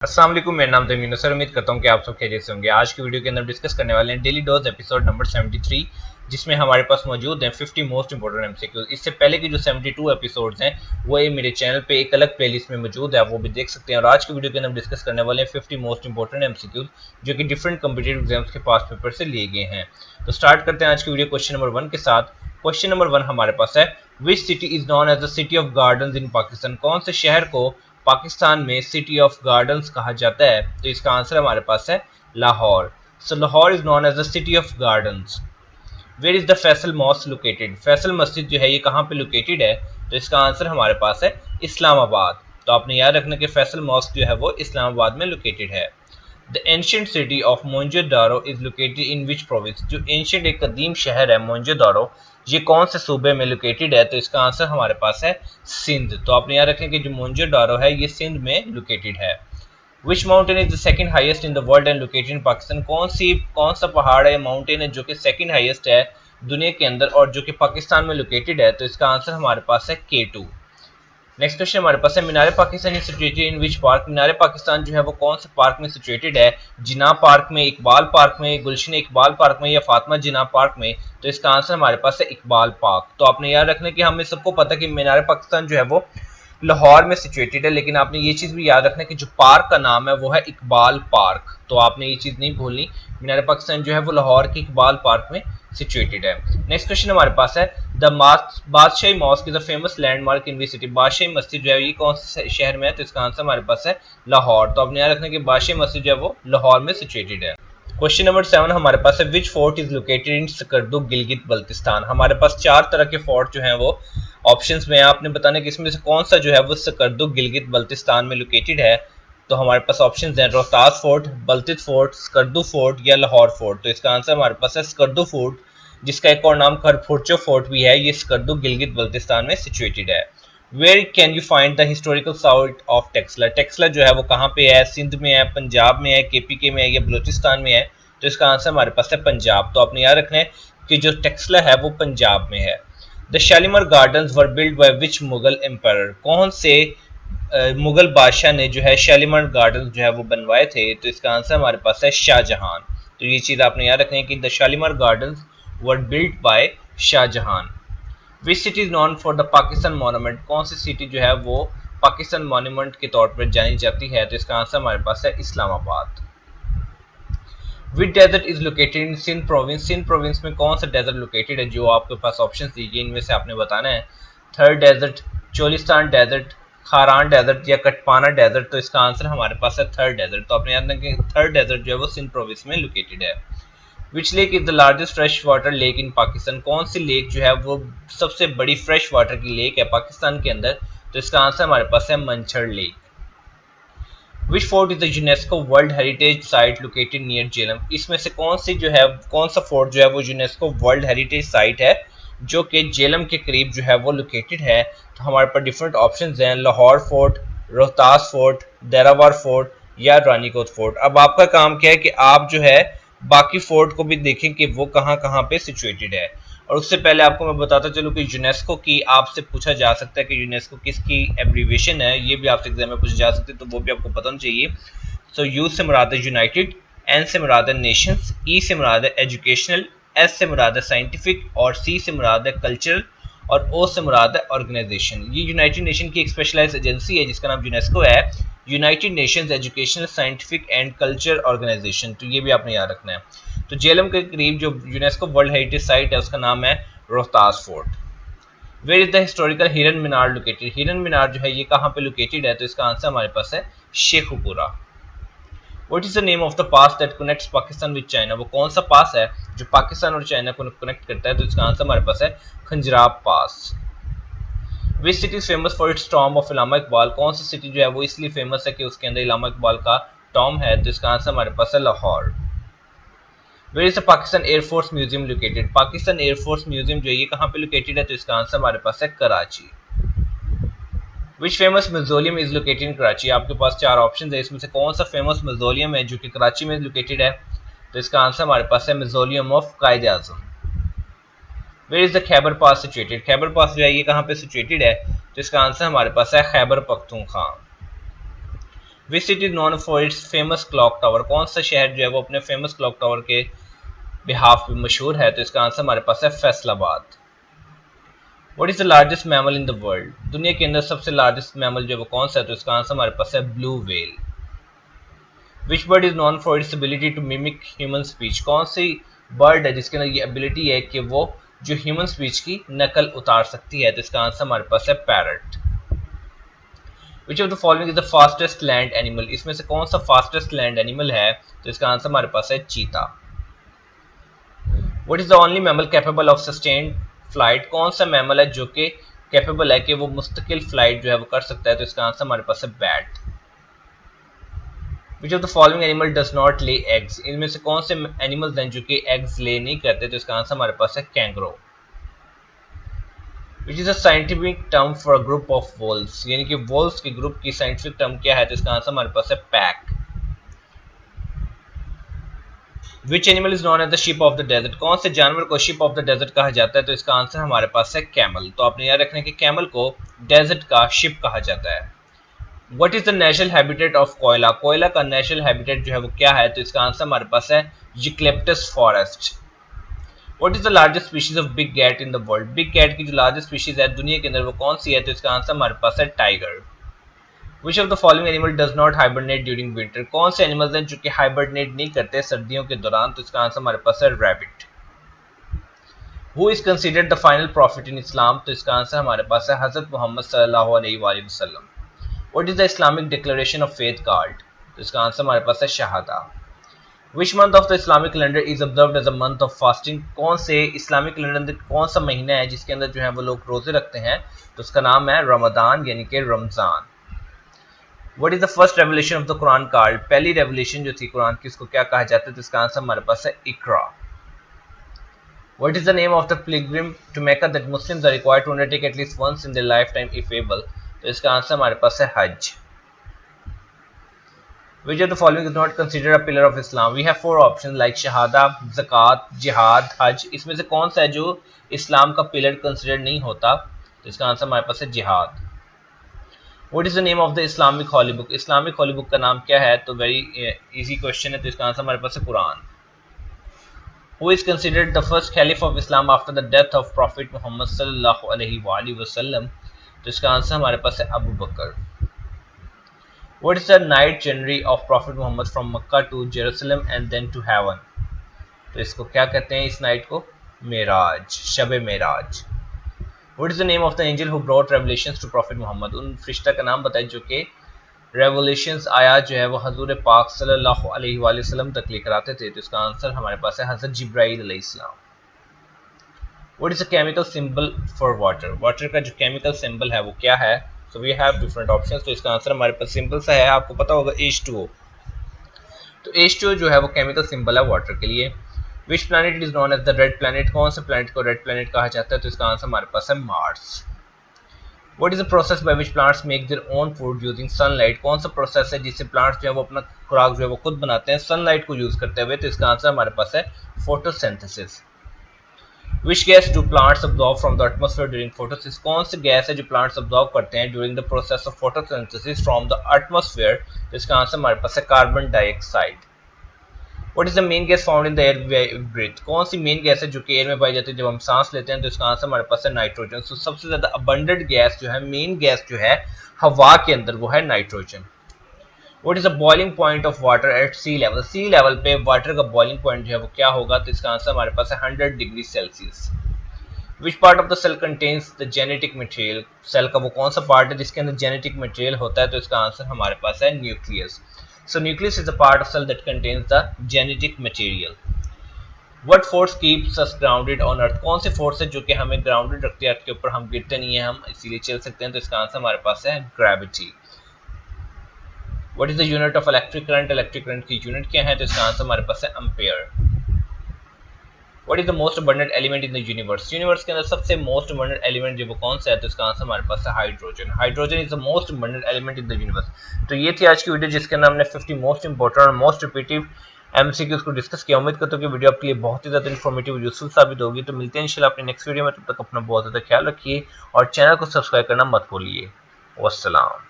अस्सलाम वालेकुम, मेरा नाम तमीन सर। उम्मीद करता हूँ कि आप सब खैरियत से होंगे। आज की वीडियो के अंदर डिस्कस करने वाले हैं डेली डोज एपिसोड नंबर 73, जिसमें हमारे पास मौजूद हैं 50 मोस्ट इंपोर्टेंट एमसीक्यूज। इससे पहले की जो 72 एपिसोड्स हैं वो ये मेरे चैनल पे एक अलग प्लेलिस्ट में मौजूद है, आप वो भी देख सकते हैं। और आज की वीडियो के अंदर डिस्कस करने वाले हैं 50 मोस्ट इंपोर्टेंट एमसीक्यूज जो कि डिफरेंट कॉम्पिटिटिव एग्जाम्स के पास पेपर से लिए गए हैं। तो स्टार्ट करते हैं आज की वीडियो क्वेश्चन नंबर 1 के साथ। क्वेश्चन नंबर 1 हमारे पास है, which city is known as the city of gardens in Pakistan. कौन से शहर को पाकिस्तान में सिटी ऑफ गार्डन्स कहा जाता है? तो इसका आंसर हमारे पास है Lahore. So Lahore is known as the city of gardens. Where is the Faisal mosque located. Faisal मस्जिद जो है ये कहाँ पे लोकेटेड है? तो इसका आंसर हमारे पास है इस्लामाबाद। तो आपने याद रखना कि फैसल मॉस्क जो है वो इस्लामाबाद में लोकेटेड है। The ancient city of Mohenjodaro is located in which province. जो एंशियंट एक कदीम शहर है मोइंजोदारो, ये कौन से सूबे में लोकेटेड है? तो इसका आंसर हमारे पास है सिंध। तो आपने याद रखें कि जो मोइंजोदारो है ये सिंध में लोकेटेड है। Which mountain is the second highest in the world and located in Pakistan. कौन सा पहाड़ है, माउंटेन है जो कि सेकंड हाईएस्ट है दुनिया के अंदर और जो कि पाकिस्तान में लोकेटेड है? तो इसका आंसर हमारे पास है K2। नेक्स्ट क्वेश्चन हमारे पास है, Minar Pakistan is situated in which park. Minar Pakistan जो है वो कौन से पार्क में सिचुएटेड है? जिना पार्क में, इकबाल पार्क में, गुलशन इकबाल पार्क में या फातिमा जिना पार्क में? तो इसका आंसर हमारे पास है इकबाल पार्क। तो आपने याद रखना कि हमें सबको पता है कि मीनार पाकिस्तान जो है वो लाहौर में सिचुएटेड है, लेकिन आपने ये चीज़ भी याद रखना कि जो पार्क का नाम है वो है इकबाल पार्क। तो आपने ये चीज़ नहीं भूलनी, मीनार पाकिस्तान जो है वो लाहौर के इकबाल पार्क में सिचुएटेड है। नेक्स्ट क्वेश्चन हमारे पास है, the Badshahi mosque is a famous landmark in which city. Badshahi मस्जिद जो है ये कौन से शहर में है? तो इसका आंसर हमारे पास है लाहौर। तो आपने याद रखना कि बादशाही मस्जिद जो है वो लाहौर में सिचुएटेड है। क्वेश्चन नंबर 7 हमारे पास है, which fort is located in Skardu Gilgit Baltistan. हमारे पास 4 तरह के फोर्ट जो हैं वो ऑप्शंस में है, आपने बताना कि इसमें से कौन सा जो है वो स्कर्दू गिलगित बल्तिस्तान में लोकेटेड है। तो हमारे पास ऑप्शंस हैं Rohtas fort, Baltit fort, Skardu fort या लाहौर फोर्ट। तो इसका आंसर हमारे पास है स्कर्दू फोर्ट, जिसका एक और नाम खरफोर्चो फोर्ट भी है। ये स्कर्दू गिलगित बल्तिस्तान में सिचुएटेड है। Where can you find the historical site of Taxila. Taxila जो है वो कहाँ पे है? सिंध में है, पंजाब में है, KPK में है या बलूचिस्तान में है? तो इसका आंसर हमारे पास है पंजाब। तो आपने याद रखना है कि जो टेक्सला है वो पंजाब में है। The Shalimar gardens were build by which Mughal empire. कौन से मुगल बादशाह ने जो है शालीमार गार्डन्स जो है वो बनवाए थे? तो इसका आंसर हमारे पास है शाहजहां। तो ये चीज़ आपने याद रखनी है कि the Shalimar gardens were built by Shah Jahan. Which city is known for the Pakistan monument. कौन सी सिटी जो है वो पाकिस्तान मॉन्यूमेंट के तौर पर जानी जाती है? तो इसका आंसर हमारे पास है Islamabad. Which desert is located in Sindh province. Sindh province में कौन सा डेजर्ट लोकेटेड है? जो आपके पास ऑप्शन दीजिए, इनमें से आपने बताना है। Third desert, Cholistan desert, Kharan desert या कटपाना डेजर्ट। तो इसका आंसर हमारे पास है थर्ड डेजर्ट। तो आपने याद रखें कि थर्ड डेजर्ट जो है वो सिंध प्रोविंस में लोकेटेड है। Which lake is the largest fresh water lake in Pakistan. कौन सी लेक जो है वो सबसे बड़ी फ्रेश वाटर की लेक है पाकिस्तान के अंदर? तो इसका आंसर हमारे पास है Manchhar lake. Which fort is the UNESCO world heritage site located near Jhelum. इसमें से कौन सा फोर्ट जो है वो यूनेस्को वर्ल्ड हेरिटेज साइट है जो कि जेलम के करीब जो है वो लोकेटेड है? तो हमारे पास डिफरेंट ऑप्शंस हैं, Lahore fort, Rohtas fort, Derawar fort या रानीकोट फोर्ट। अब आपका काम क्या है कि आप जो है बाकी फोर्ट को भी देखें कि वो कहाँ कहाँ पे सिचुएटेड है। और उससे पहले आपको मैं बताता चलूँ कि यूनेस्को की आपसे पूछा जा सकता है कि यूनेस्को किसकी एब्रीविएशन है, ये भी आपसे एग्जाम में पूछा जा सकता है, तो वो भी आपको पता होना चाहिए। सो यू से मुराद है यूनाइटेड, एन से मुराद है नेशंस, ई से मुराद है एजुकेशनल, एस से मुराद है साइंटिफिक और सी से मुराद है कल्चरल और ओ से मुराद है ऑर्गेनाइजेशन। ये यूनाइटेड नेशन की एक स्पेशलाइज्ड एजेंसी है जिसका नाम यूनेस्को है, United Nations educational scientific and culture organisation. तो ये भी आपने याद रखना है। तो जेलम के करीब जो यूनेस्को वर्ल्ड हेरिटेज साइट है उसका नाम है Rohtas fort. Where is the historical Hiran Minar located. हिरन मीनार जो है ये कहाँ पे लोकेटेड है? तो इसका आंसर हमारे पास है Sheikhupura. What is the name of the pass that connects Pakistan with China. वो कौन सा पास है जो पाकिस्तान और चाइना को कनेक्ट करता है? तो इसका आंसर हमारे पास है Khunjerab pass. Which city is famous for its tomb of Allama Iqbal. कौन सी सिटी जो है वो इसलिए फेमस है कि उसके अंदर इलामा इकबाल का टॉम है? तो इसका आंसर हमारे पास है Lahore. Where is the Pakistan air force museum located. Pakistan air force museum जो है ये कहाँ पे लोकेटेड है? तो इसका आंसर हमारे पास है Karachi. Which famous museum is located इन कराची। आपके पास 4 ऑप्शन है, इसमें से कौन सा फेमस म्यूजियम है जो कि कराची में लोकेटेड है? तो इसका आंसर हमारे पास है museum of Quaid-e Azam. Where is the Khyber pass situated. Khyber pass जो है ये कहाँ पे सिचुएटेड है? तो इसका आंसर हमारे पास है खैबर पख्तूनख्वा। विच city is known for it's famous clock tower, कौन सा शहर जो है वो अपने फेमस क्लॉक टावर के बिहाफ पे मशहूर है? तो इसका आंसर हमारे पास है Faisalabad. What is the largest mammal in the world, दुनिया के अंदर सबसे लार्जेस्ट मैमल जो है वो कौन सा है? तो इसका आंसर हमारे पास है blue whale. Which bird is known for its ability to mimic human speech, कौन सी बर्ड है जिसके अंदर ये एबिलिटी है कि वो जो ह्यूमन स्पीच की नकल उतार सकती है? तो इसका आंसर हमारे पास है parrot. Which of the following is the fastest land animal, इसमें से कौन सा फास्टेस्ट लैंड एनिमल है? तो इसका आंसर हमारे पास है चीता। What is the only mammal capable of sustained flight, कौन सा मैमल है जो कि कैपेबल है कि वो मुस्तकिल फ्लाइट जो है वो कर सकता है? तो इसका आंसर हमारे पास है bat. Which of the following animal does not lay eggs, इनमें से कौन से एनिमल्स हैं जो कि एग्स ले नहीं करते? तो इसका आंसर हमारे पास है kangaroo. Which is a scientific term for a group of wolves, यानी कि वोल्व्स के ग्रुप की साइंटिफिक टर्म क्या है? तो इसका आंसर हमारे पास है pack. Which animal is known as the ship of the desert, कौन से जानवर को शिप ऑफ द डेजर्ट कहा जाता है? तो इसका आंसर हमारे पास है कैमल। तो आपने याद रखना है कि कैमल को डेजर्ट का शिप कहा जाता है। What is the natural habitat of कोयला, कोयला का नेचुरल हैबिटेट जो है वो क्या है? तो इसका आंसर हमारे पास है eucalyptus forest. What is the largest species of big cat in the world, big cat की जो लार्जेस्ट स्पीशीज है दुनिया के अंदर वो कौन सी है? तो इसका आंसर हमारे पास है tiger. Which of the following animal does not hibernate during winter, कौन से एनिमल्स हैं जो कि हाइबरनेट नहीं करते सर्दियों के दौरान? तो इसका आंसर हमारे पास है rabbit. Who is considered the final prophet in Islam, तो इसका आंसर हमारे पास है हजरत मोहम्मद सल्लल्लाहु अलैहि वसल्लम। What is the Islamic declaration of faith card, तो इसका आंसर हमारे पास है शहादा। Which month of the Islamic calendar is observed as a month of fasting, कौन से इस्लामिक कैलेंडर कौन सा महीना है जिसके अंदर जो है वो लोग रोजे रखते हैं? तो उसका नाम है रमदान यानी कि Ramzan. What is the first revolution of the Quran card, पहली रेवोल्यूशन जो थी कुरान की उसको क्या कहा जाता है? तो इसका आंसर हमारे पास है इकरा। What is the name of the pilgrim to Mecca that Muslims are required to undertake at least once in their lifetime if able, तो इसका आंसर हमारे पास है हज। Which of the following is not considered a pillar of Islam? We have four options like Shahada, ज़कात, जिहाद, हज। इसमें से कौन सा है जो इस्लाम का पिलर कंसिडर नहीं होता? तो इसका आंसर हमारे पास है जिहाद। What is the name of the Islamic holy book? Islamic Holi book का नाम क्या है? तो वेरी इजी क्वेश्चन है, तो इसका आंसर हमारे पास है Quran. Who is considered the first caliph of Islam after the death of Prophet Muhammad sallallahu alaihi wasallam? तो इसका आंसर हमारे पास है अबू बकर। What is the night journey of Prophet Muhammad from Mecca to Jerusalem and then to heaven? तो इसको क्या कहते हैं इस नाइट को? मेराज, शब Meraj. What is the name of the angel who brought revelations to Prophet Muhammad? उन फरिश्ता का नाम बताएं जो कि रेवोल्यूशंस आयात जो है वो हजूर पाक सल्लल्लाहु अलैहि वसल्लम तक लेकर आते थे। तो इसका आंसर हमारे पास है हजरत जिब्राइल अलैहिस्सलाम। What is the chemical symbol for water? Water का जो केमिकल सिंबल है वो क्या है? So we have different options। तो इसका आंसर हमारे पास सिंपल सा है, आपको पता होगा H2O। तो H2O जो है वो केमिकल सिंबल है वाटर के लिए। Which planet is known as the red planet? कौन से प्लैनेट को रेड प्लैनेट कहा जाता है? तो इसका आंसर हमारे पास है Mars. What is the process by which plants make their own food using sunlight? कौन सा प्रोसेस है जिससे प्लांट्स जो है वो अपना खुराक जो है वो खुद बनाते हैं सनलाइट को यूज करते हुए? तो इसका आंसर हमारे पास है photosynthesis. Which gas do plants absorb from the atmosphere during photosynthesis? कौन सी गैस है जो प्लांट्स अब्जॉर्ब करते हैं during the process of photosynthesis from the atmosphere? तो इसका आंसर हमारे पास है carbon dioxide. What is the main gas found in the air we breathe? कौन सी मेन गैस है जो कि एयर में पाई जाती है जब हम सांस लेते हैं? तो इसका आंसर हमारे पास है नाइट्रोजन। तो सबसे ज्यादा अबंडेंट गैस जो है, मेन गैस जो है हवा के अंदर, वो है nitrogen. What is the boiling point of water at sea level? Sea level पे वाटर का बॉइलिंग पॉइंट जो है वो क्या होगा? तो इसका आंसर हमारे पास है 100 degree Celsius. Which part of the cell contains the genetic material? Cell का वो कौन सा पार्ट है जिसके अंदर जेनेटिक मटेरियल होता है? तो इसका आंसर हमारे पास है nucleus. So nucleus is a part of cell that contains the genetic material. What force keeps us grounded on earth? कौन से फोर्स है जो कि हमें ग्राउंडेड रखती है अर्थ के ऊपर, हम गिरते नहीं है, हम इसीलिए चल सकते हैं? तो इसका आंसर हमारे पास है gravity. What is the unit of electric current? Electric current की यूनिट क्या है? तो इसका आंसर हमारे पास है ampere. What is the most abundant element in the universe? Universe के अंदर सबसे मोस्ट अबंडेंट एलिमेंट जो वो कौन सा है? तो इसका आंसर हमारे पास है hydrogen. Hydrogen is the most abundant element in the universe. तो ये थी आज की वीडियो जिसके अंदर हमने 50 मोस्ट इंपॉर्टेंट और मोस्ट रिपीटिव एमसीक्यूज को डिस्कस किया। उम्मीद करता हूं कि वीडियो आपके लिए बहुत ही ज्यादा इन्फॉर्मेटिव और यूजफुल साबित होगी। तो मिलते हैं इंशाल्लाह अपने नेक्स्ट वीडियो में, तब तक अपना बहुत ज्यादा ख्याल रखिए और चैनल को सब्सक्राइब करना मत भूलिए। वस्सलाम।